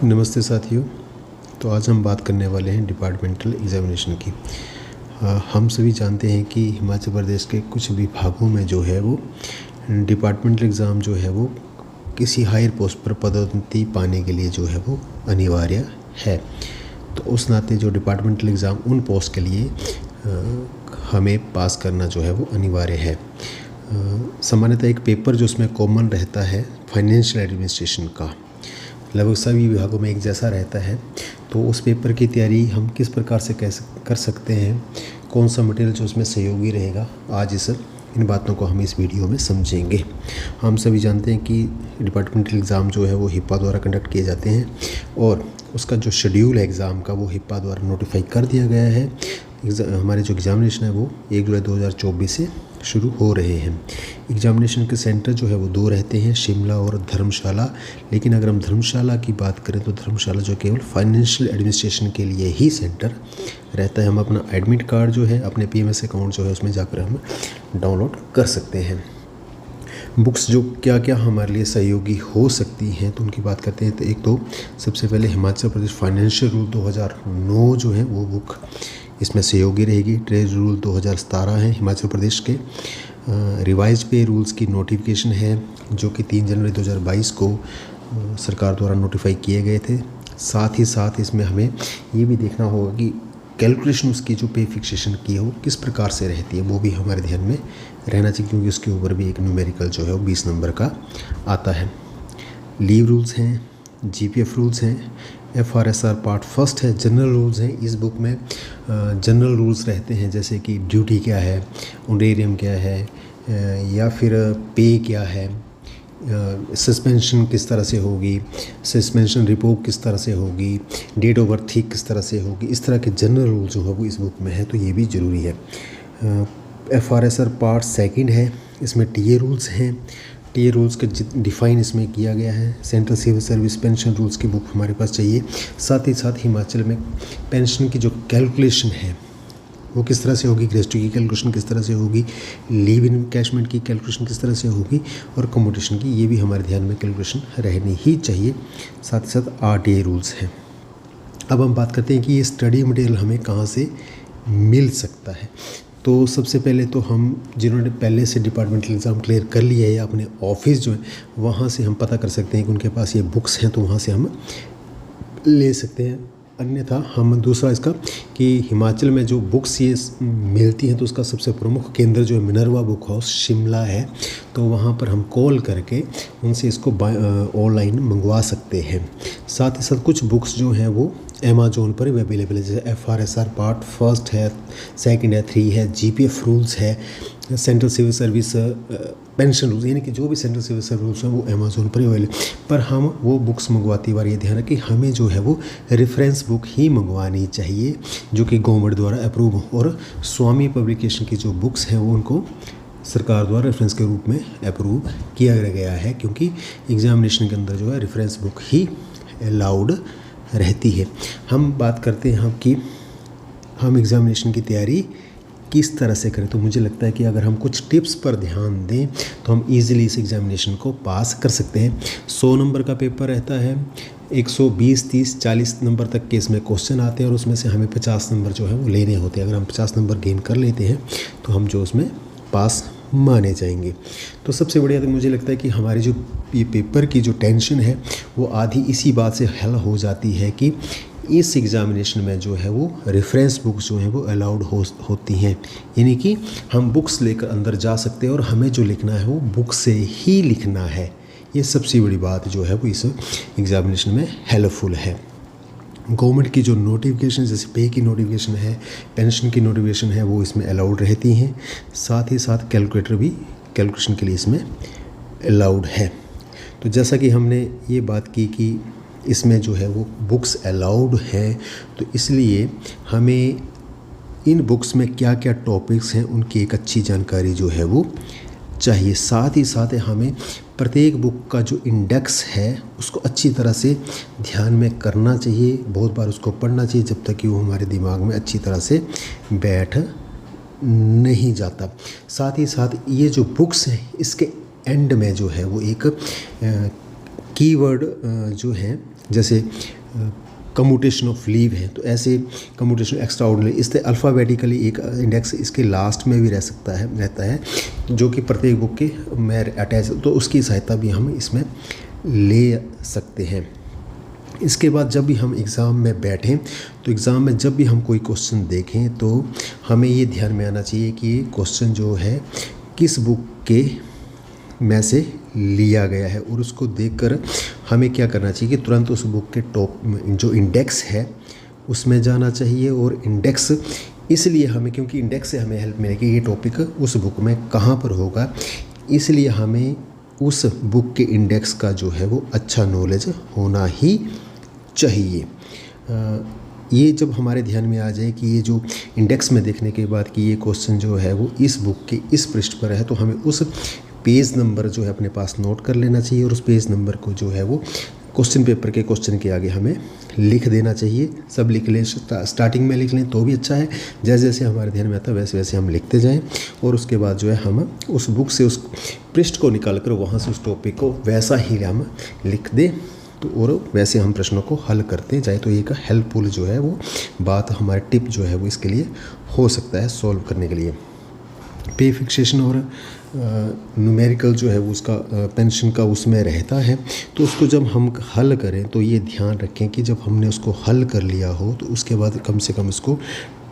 नमस्ते साथियों। तो आज हम बात करने वाले हैं डिपार्टमेंटल एग्ज़ामिनेशन की। हम सभी जानते हैं कि हिमाचल प्रदेश के कुछ विभागों में जो है वो डिपार्टमेंटल एग्ज़ाम जो है वो किसी हायर पोस्ट पर पदोन्नति पाने के लिए जो है वो अनिवार्य है। तो उस नाते जो डिपार्टमेंटल एग्ज़ाम उन पोस्ट के लिए हमें पास करना जो है वो अनिवार्य है। सामान्यतः एक पेपर जो उसमें कॉमन रहता है फाइनेंशियल एडमिनिस्ट्रेशन का, लगभग सभी विभागों में एक जैसा रहता है। तो उस पेपर की तैयारी हम किस प्रकार से कर सकते हैं, कौन सा मटेरियल जो उसमें सहयोगी रहेगा, आज इन बातों को हम इस वीडियो में समझेंगे। हम सभी जानते हैं कि डिपार्टमेंटल एग्ज़ाम जो है वो हिप्पा द्वारा कंडक्ट किए जाते हैं और उसका जो शेड्यूल है एग्ज़ाम का वो हिप्पा द्वारा नोटिफाई कर दिया गया है। हमारे जो एग्ज़ामिनेशन है वो 1 जुलाई 2024 से शुरू हो रहे हैं। एग्ज़ामिनेशन के सेंटर जो है वो 2 रहते हैं, शिमला और धर्मशाला। लेकिन अगर हम धर्मशाला की बात करें तो धर्मशाला जो केवल फाइनेंशियल एडमिनिस्ट्रेशन के लिए ही सेंटर रहता है। हम अपना एडमिट कार्ड जो है, अपने PMS अकाउंट जो है उसमें जाकर हम डाउनलोड कर सकते हैं। बुक्स जो क्या क्या हमारे लिए सहयोगी हो सकती हैं तो उनकी बात करते हैं। तो एक तो सबसे पहले हिमाचल प्रदेश फाइनेंशियल रूल 2009 जो है वो बुक इसमें सहयोगी रहेगी। ट्रेजरी रूल 2017 है हिमाचल प्रदेश के। रिवाइज पे रूल्स की नोटिफिकेशन है जो कि 3 जनवरी 2022 को सरकार द्वारा नोटिफाई किए गए थे। साथ ही साथ इसमें हमें ये भी देखना होगा कि कैलकुलेशन उसकी जो पे फिक्सेशन की हो किस प्रकार से रहती है, वो भी हमारे ध्यान में रहना चाहिए, क्योंकि उसके ऊपर भी एक न्यूमेरिकल जो है वो 20 नंबर का आता है। लीव रूल्स हैं, GPF रूल्स हैं, FRSR पार्ट फर्स्ट है, जनरल रूल्स हैं। इस बुक में जनरल रूल्स रहते हैं जैसे कि ड्यूटी क्या है, ऑनरेरियम क्या है, या फिर पे क्या है, सस्पेंशन किस तरह से होगी, सस्पेंशन रिपोर्ट किस तरह से होगी, डेट ऑफ बर्थ किस तरह से होगी। इस तरह के जनरल रूल जो है वो इस बुक में है, तो ये भी ज़रूरी है। FRSR पार्ट सेकंड है, इसमें TA रूल्स हैं। TA रूल्स का डिफ़ाइन इसमें किया गया है। Central civil service pension rules की बुक हमारे पास चाहिए। साथ ही साथ हिमाचल में पेंशन की जो कैलकुलेशन है वो किस तरह से होगी, ग्रेच्युटी की कैलकुलेशन किस तरह से होगी, लीव इन एनकैशमेंट की कैलकुलेशन किस तरह से होगी, और कमोडेशन की, ये भी हमारे ध्यान में कैलकुलेशन रहनी ही चाहिए। साथ ही साथ RTA रूल्स हैं। अब हम बात करते हैं कि ये स्टडी मटेरियल हमें कहाँ से मिल सकता है। तो सबसे पहले तो हम जिन्होंने पहले से डिपार्टमेंटल एग्ज़ाम क्लियर कर लिया है या अपने ऑफिस जो है वहाँ से हम पता कर सकते हैं कि उनके पास ये बुक्स हैं, तो वहाँ से हम ले सकते हैं। अन्यथा हम दूसरा इसका कि हिमाचल में जो बुक्स ये मिलती हैं तो उसका सबसे प्रमुख केंद्र जो है मिनर्वा बुक हाउस शिमला है, तो वहाँ पर हम कॉल करके उनसे इसको ऑनलाइन मंगवा सकते हैं। साथ ही साथ कुछ बुक्स जो हैं वो अमेज़ॉन पर भी अवेलेबल है, जैसे FRSR पार्ट फर्स्ट है, सेकंड है, 3 है, GPF रूल्स है, central civil service pension rules, यानी कि जो भी सेंट्रल सिविल सर्विस रूल्स हैं वो अमेज़ॉन पर ही अवेलेबल। पर हम वो बुक्स मंगवाती बार ये ध्यान रखें हमें जो है वो रेफरेंस बुक ही मंगवानी चाहिए जो कि गवर्नमेंट द्वारा अप्रूव हो, और स्वामी पब्लिकेशन की जो बुक्स हैं वो उनको सरकार द्वारा रेफरेंस के रूप में अप्रूव किया गया है, क्योंकि एग्ज़ामिनेशन के अंदर जो है रेफरेंस बुक ही अलाउड रहती है। हम बात करते हैं कि हम एग्ज़ामिनेशन की तैयारी किस तरह से करें। तो मुझे लगता है कि अगर हम कुछ टिप्स पर ध्यान दें तो हम इजीली इस एग्ज़ामिनेशन को पास कर सकते हैं। 100 नंबर का पेपर रहता है, 120, 30, 40 नंबर तक के इसमें क्वेश्चन आते हैं और उसमें से हमें 50 नंबर जो है वो लेने होते हैं। अगर हम 50 नंबर गेन कर लेते हैं तो हम जो उसमें पास माने जाएंगे। तो सबसे बढ़िया तो मुझे लगता है कि हमारी जो ये पेपर की जो टेंशन है वो आधी इसी बात से हल हो जाती है कि इस एग्ज़ामिनेशन में जो है वो रेफरेंस बुक्स जो हैं वो अलाउड होती हैं, यानी कि हम बुक्स लेकर अंदर जा सकते हैं और हमें जो लिखना है वो बुक से ही लिखना है। ये सबसे बड़ी बात जो है वो इस एग्ज़ामिनेशन में हेल्पफुल है। गवर्नमेंट की जो नोटिफिकेशन, जैसे पे की नोटिफिकेशन है, पेंशन की नोटिफिकेशन है, वो इसमें अलाउड रहती हैं। साथ ही साथ कैलकुलेटर भी कैलकुलेशन के लिए इसमें अलाउड है। तो जैसा कि हमने ये बात की कि इसमें जो है वो बुक्स अलाउड हैं, तो इसलिए हमें इन बुक्स में क्या क्या टॉपिक्स हैं उनकी एक अच्छी जानकारी जो है वो चाहिए। साथ ही साथ हमें प्रत्येक बुक का जो इंडेक्स है उसको अच्छी तरह से ध्यान में करना चाहिए, बहुत बार उसको पढ़ना चाहिए जब तक कि वो हमारे दिमाग में अच्छी तरह से बैठ नहीं जाता। साथ ही साथ ये जो बुक्स हैं इसके एंड में जो है वो एक कीवर्ड जो हैं जैसे कम्यूटेशन ऑफ लीव है, तो ऐसे कम्यूटेशन एक्स्ट्रा ऑर्डिनरी, इससे अल्फ़ाबेटिकली एक इंडेक्स इसके लास्ट में भी रहता है जो कि प्रत्येक बुक के में अटैच, तो उसकी सहायता भी हम इसमें ले सकते हैं। इसके बाद जब भी हम एग्ज़ाम में बैठें तो एग्ज़ाम में जब भी हम कोई क्वेश्चन देखें तो हमें ये ध्यान में आना चाहिए कि ये क्वेश्चन जो है किस बुक के में से लिया गया है, और उसको देखकर हमें क्या करना चाहिए कि तुरंत उस बुक के टॉप जो इंडेक्स है उसमें जाना चाहिए। और इंडेक्स इसलिए हमें, क्योंकि इंडेक्स से हमें हेल्प मिलेगी ये टॉपिक उस बुक में कहाँ पर होगा, इसलिए हमें उस बुक के इंडेक्स का जो है वो अच्छा नॉलेज होना ही चाहिए। ये जब हमारे ध्यान में आ जाए कि ये जो इंडेक्स में देखने के बाद कि ये क्वेश्चन जो है वो इस बुक के इस पृष्ठ पर है, तो हमें उस पेज नंबर जो है अपने पास नोट कर लेना चाहिए, और उस पेज नंबर को जो है वो क्वेश्चन पेपर के क्वेश्चन के आगे हमें लिख देना चाहिए। सब लिख लें, स्टार्टिंग में लिख लें तो भी अच्छा है, जैसे जैसे हमारे ध्यान में आता है वैसे वैसे हम लिखते जाएं, और उसके बाद जो है हम उस बुक से उस पृष्ठ को निकाल कर वहाँ से उस टॉपिक को वैसा ही हम लिख दें, तो और वैसे हम प्रश्नों को हल करते जाए, तो एक हेल्पफुल जो है वो बात हमारे टिप जो है वो इसके लिए हो सकता है सॉल्व करने के लिए। पे फिक्सेशन और न्यूमेरिकल जो है वो उसका पेंशन का उसमें रहता है, तो उसको जब हम हल करें तो ये ध्यान रखें कि जब हमने उसको हल कर लिया हो तो उसके बाद कम से कम उसको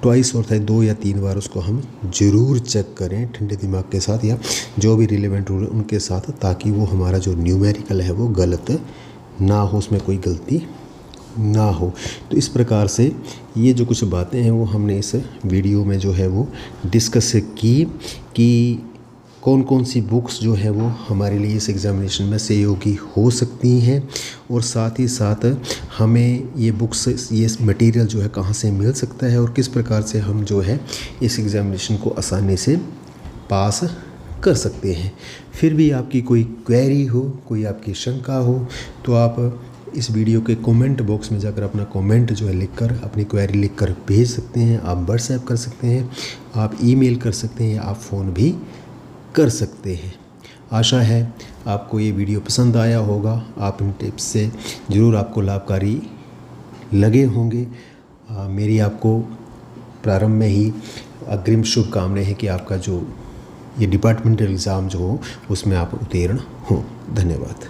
ट्वाइस और 2 या 3 बार उसको हम ज़रूर चेक करें ठंडे दिमाग के साथ, या जो भी रिलेवेंट रूल उनके साथ, ताकि वो हमारा जो न्यूमेरिकल है वो गलत ना हो, उसमें कोई गलती ना हो। तो इस प्रकार से ये जो कुछ बातें हैं वो हमने इस वीडियो में जो है वो डिस्कस की कि कौन कौन सी बुक्स जो है वो हमारे लिए इस एग्ज़ामिनेशन में सहयोगी हो सकती हैं, और साथ ही साथ हमें ये बुक्स, ये मटेरियल जो है कहाँ से मिल सकता है, और किस प्रकार से हम जो है इस एग्ज़ामिनेशन को आसानी से पास कर सकते हैं। फिर भी आपकी कोई क्वेरी हो, कोई आपकी शंका हो, तो आप इस वीडियो के कमेंट बॉक्स में जाकर अपना कमेंट जो है लिखकर अपनी क्वेरी लिखकर भेज सकते हैं। आप व्हाट्सएप कर सकते हैं, आप ईमेल कर सकते हैं, आप फ़ोन भी कर सकते हैं। आशा है आपको ये वीडियो पसंद आया होगा, आप इन टिप्स से ज़रूर आपको लाभकारी लगे होंगे। मेरी आपको प्रारंभ में ही अग्रिम शुभकामनाएं हैं कि आपका जो ये डिपार्टमेंटल एग्ज़ाम जो हो उसमें आप उत्तीर्ण हों। धन्यवाद।